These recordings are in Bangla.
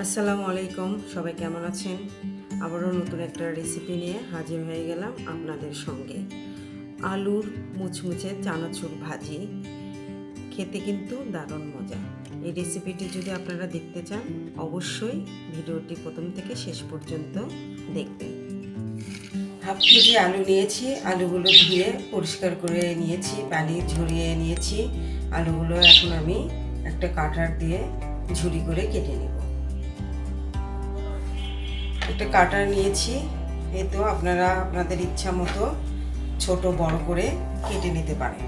আসসালামু আলাইকুম, সবাই কেমন আছেন? আবারও নতুন একটা রেসিপি নিয়ে হাজির হয়ে গেলাম আপনাদের সঙ্গে। আলুর মুচমুচে চানাচুর ভাজি খেতে কিন্তু দারুণ মজা। এই রেসিপিটি যদি আপনারা দেখতে চান অবশ্যই ভিডিওটি প্রথম থেকে শেষ পর্যন্ত দেখবেন। হাফ কেজি আলু নিয়েছি, আলুগুলো ধুয়ে পরিষ্কার করে নিয়েছি, পানি ঝরিয়ে নিয়েছি। আলুগুলো এখন আমি একটা কাটার দিয়ে ঝুরি করে কেটে নেব। একটা কাটার নিয়েছি, তো আপনারা আপনাদের ইচ্ছা মতো ছোট বড় করে কেটে নিতে পারেন।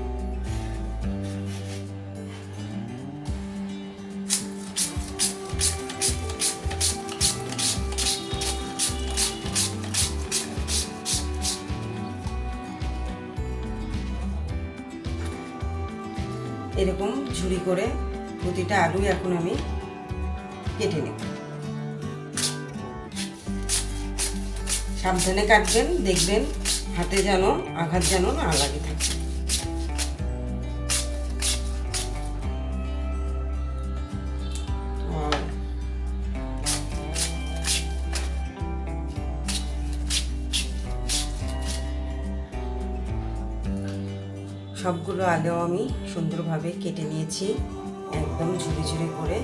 এরকম ঝুরি করে প্রতিটা আলু এখন আমি কেটে নেব। সাবধানে কাটবেন, দেখবেন হাতে যেন আঘাত যেন না লাগে থাকে। সবগুলো আলু আমি সুন্দরভাবে কেটে নিয়েছি, একদম ঝুরি ঝুরি করে।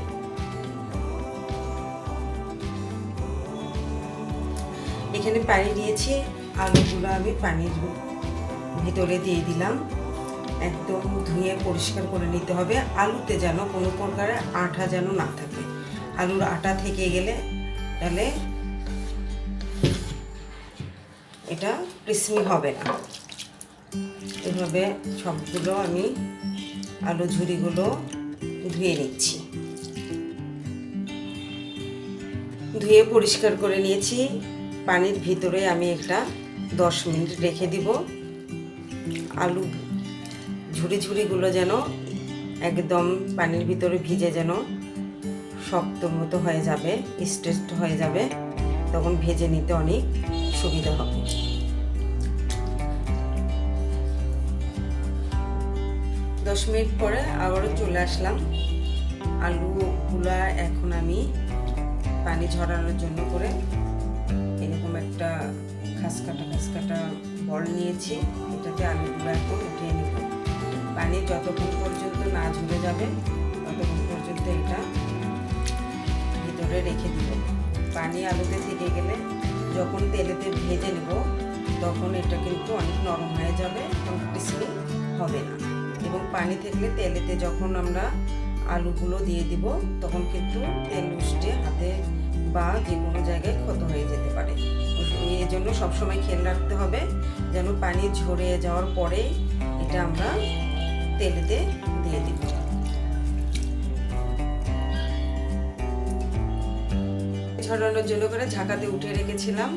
এখানে পানি দিয়েছি, আলুগুলো আমি পানির ভিতরে দিয়ে দিলাম। একদম ধুয়ে পরিষ্কার করে নিতে হবে। আলুতে যেন কোনো প্রকারের আঠা যেন না থাকে। আলুর আঠা থেকে গেলে তাহলে এটা ক্রিসমি হবে না। এভাবে সবগুলো আমি আলু ঝুরিগুলো ধুয়ে নিচ্ছি। ধুয়ে পরিষ্কার করে নিয়েছি। পানির ভিতরে আমি একটা 10 মিনিট রেখে দিব। আলু ঝুরিগুলো যেন একদম পানির ভিতরে ভিজে যেন শক্তর মতো হয়ে যাবে, স্ট্রেচড হয়ে যাবে, তখন ভেজে নিতে অনেক সুবিধা হবে। দশ মিনিট পরে আবারও চলে আসলাম। আলুগুলা এখন আমি পানি ঝরানোর জন্য করে এরকম একটা খাসকাটা বল নিয়েছি। এটাতে আলুগুলো এখন উঠিয়ে নেব। পানি যতক্ষণ পর্যন্ত না ঝরে যাবে ততক্ষণ পর্যন্ত এটা ভিতরে রেখে দিব। পানি আলুতে থেকে গেলে যখন তেলেতে ভেজে নেব তখন এটা কিন্তু অনেক নরম হয়ে যাবে, এবং ক্রিসপি হবে না। এবং পানি থাকলে তেলেতে যখন আমরা আলুগুলো দিয়ে দিব তখন কিন্তু তেল উষ্ঠে হাতে বা যে কোনো জায়গায় ক্ষত হয়ে যেতে পারে। এই জন্য সবসময় খেয়াল রাখতে হবে যেন পানি ঝরে যাওয়ার পরে এটা আমরা তেলেতে দিয়ে দিব। ঝরানোর জন্য করে ঝাঁকাতে উঠে রেখেছিলাম।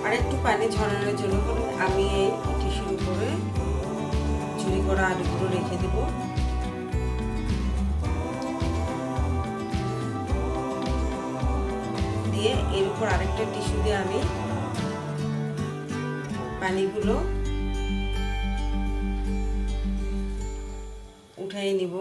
আর একটু পানি ঝরানোর জন্য করে আমি এই টিস্যুর উপরে ঝুরি করা আলুগুলো রেখে দিব। দিয়ে এর উপর আরেকটা টিস্যু দিয়ে আমি পানিগুলো উঠাই নিব।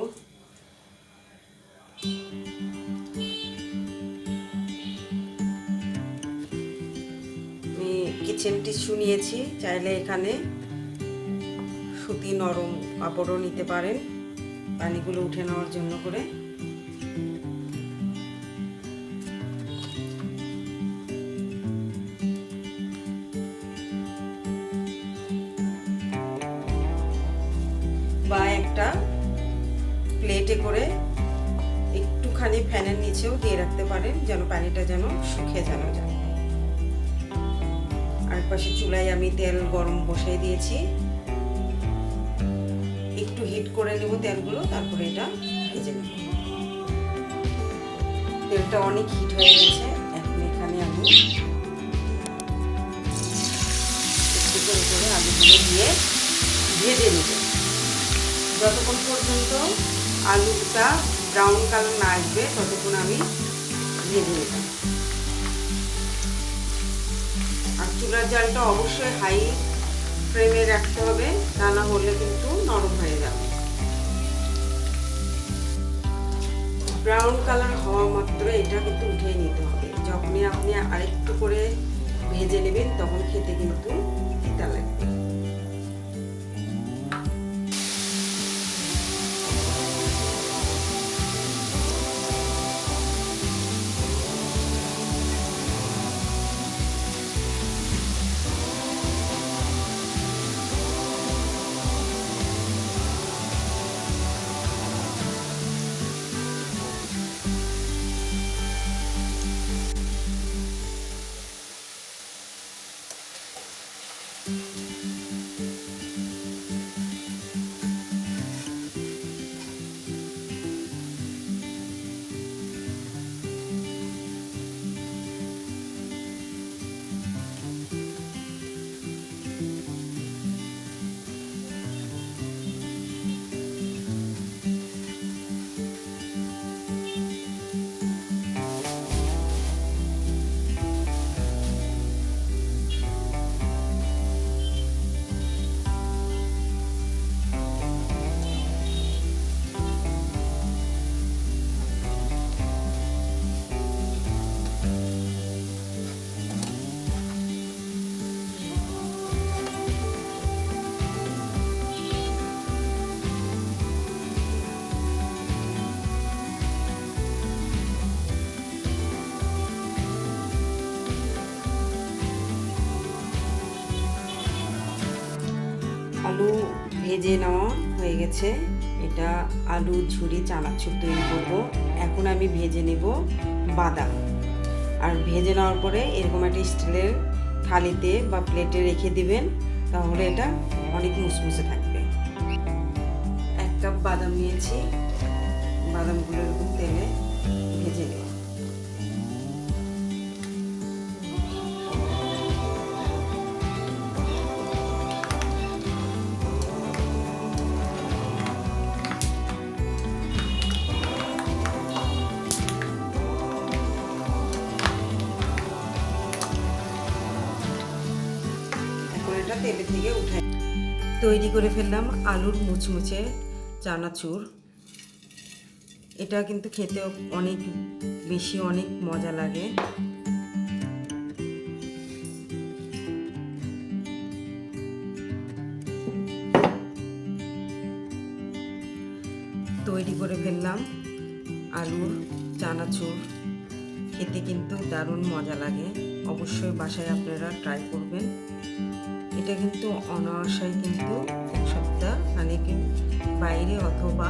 আমি কিচেন টিস্যু নিয়েছি, চাইলে এখানে সুতি নরম কাপড়ও নিতে পারেন পানিগুলো উঠে নেওয়ার জন্য করে। বা একটা প্লেটে করে একটুখানি ফ্যানের নিচেও দিয়ে রাখতে পারেন যেন পানিটা যেন শুকিয়ে যেন যায়। আর পাশে চুলায় আমি তেল গরম বসিয়ে দিয়েছি, একটু হিট করে নেব তেলগুলো, তারপরে এটা ভেজে নেব। তেলটা অনেক হিট হয়ে গেছে, এখন এখানে আমি একটু করে করে আলুগুলো দিয়ে ভেজে নেব যতক্ষণ পর্যন্ত আলুটা ব্রাউন কালার না আসবে ততক্ষণ আমি ভেজে নেব। আর চুলার জালটা অবশ্যই হাই ফ্লেমে রাখতে হবে, তা না হলে কিন্তু নরম হয়ে যাবে। ব্রাউন কালার হওয়া মাত্র এটা কিন্তু উঠিয়ে নিতে হবে। যখনই আপনি আরেকটু করে ভেজে নেবেন তখন খেতে কিন্তু তিতা লাগবে। আলু ভেজে নেওয়া হয়ে গেছে। এটা আলু ঝুরি চানাচুর তৈরি করব। এখন আমি ভেজে নেব বাদাম। আর ভেজে নেওয়ার পরে এরকম একটা স্টিলের থালিতে বা প্লেটে রেখে দিবেন, তাহলে এটা অনেক মুসমুসে থাকবে। 1 কাপ বাদাম নিয়েছি, বাদামগুলো এরকম তেলে ভেজে নেব। তেলে থেকে উঠাই তৈরি করে ফেললাম আলুর মুচমুচে চানাচুর। এটা কিন্তু খেতেও অনেক বেশি অনেক মজা লাগে। তৈরি করে ফেললাম আলুর চানাচুর। খেতে কিন্তু দারুণ মজা লাগে। অবশ্যই বাসায় আপনারা ট্রাই করবেন। এটা কিন্তু অনায়াসেই কিন্তু 1 সপ্তাহ অনেকে বাইরে অথবা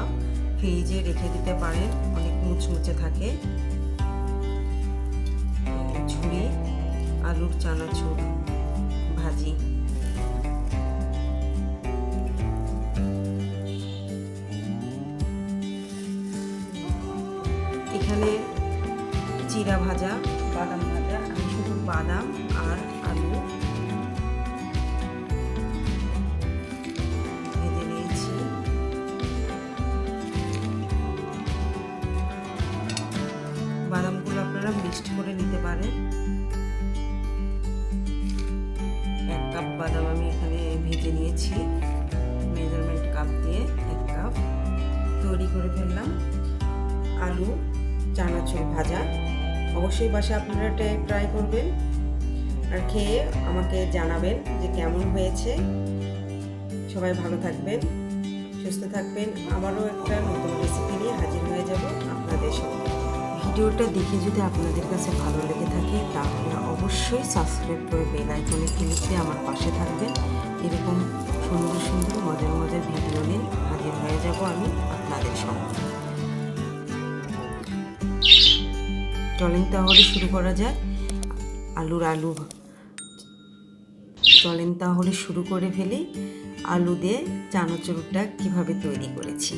ফ্রিজে রেখে দিতে পারেন, অনেক মুচমুচে থাকে। ঝুরি আলুর চানাচুর ভাজি। এখানে জিরা ভাজা, বাদাম ভাজা, আমি শুধু বাদাম আর আলু ভেজে নিয়েছি। বাদামগুলো আপনারা মিক্সড করে নিতে পারেন। 1 কাপ বাদাম আমি এখানে ভেজে নিয়েছি, মেজারমেন্ট কাপ দিয়ে 1 কাপ। তৈরি করে ফেললাম আলু চানাচুর ভাজা। অবশ্যই বাসায় আপনারা ট্রাই করবেন আর খেয়ে আমাকে জানাবেন যে কেমন হয়েছে। সবাই ভালো থাকবেন, সুস্থ থাকবেন। আবারও একটা নতুন রেসিপি নিয়ে হাজির হয়ে যাব আপনাদের সঙ্গে। ভিডিওটা দেখে যদি আপনাদের কাছে ভালো লেগে থাকে তাহলে অবশ্যই সাবস্ক্রাইব করে বেল আইকনে ক্লিক দিয়ে আমার পাশে থাকবেন। এরকম সুন্দর সুন্দর মজার মজার ভিডিও নিয়ে হাজির হয়ে যাব আমি আপনাদের সঙ্গে। চলেন তাহলে শুরু করা যাক চলেন তাহলে শুরু করে ফেলি আলু দিয়ে চানাচুরটা কিভাবে তৈরি করেছি।